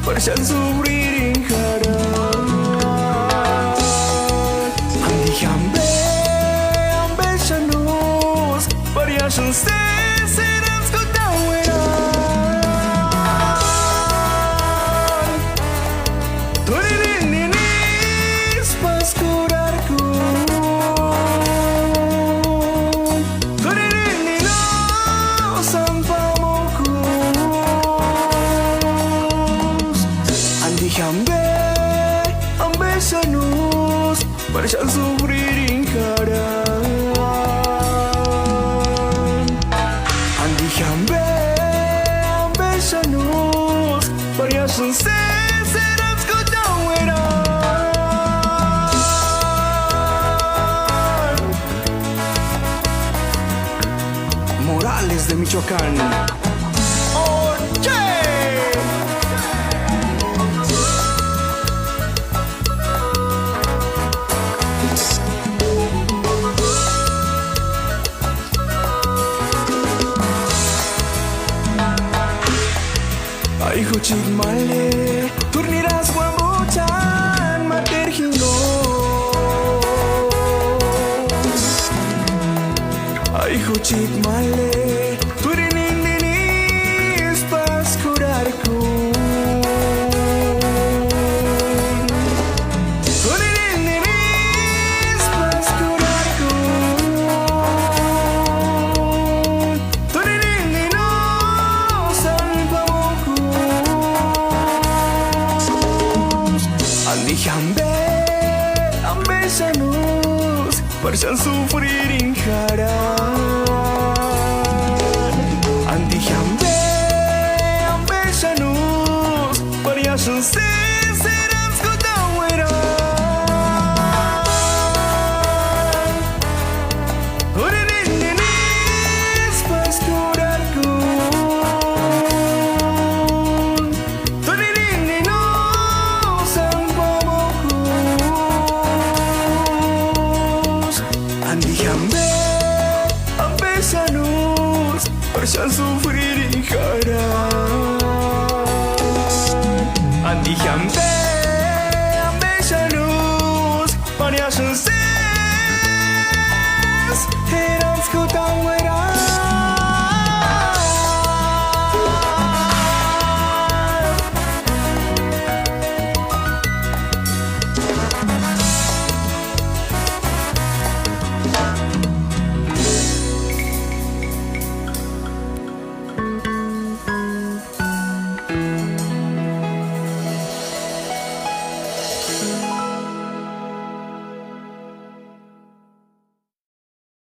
Parecen sufrir en Andi hambe ambeşanuz Paryaşın sesinin skutaweran Torininis paskurarku Torinino sampamokus Andi hambe ambeşanuz Parecen sufrir en Andi hambe ambeşanuz Parecen sesinin skutaweran Morales de Michoacán. ¡Oye! Ay, Huchik Male, turniras guamuchan, materginos. Ay, Huchik Male, turininis paskurarku. Turininis paskurarku. Turinino salvamokus. Andi hambe ambeşanuz Parecen sufrir en Andi hambe ambeşanuz Parecen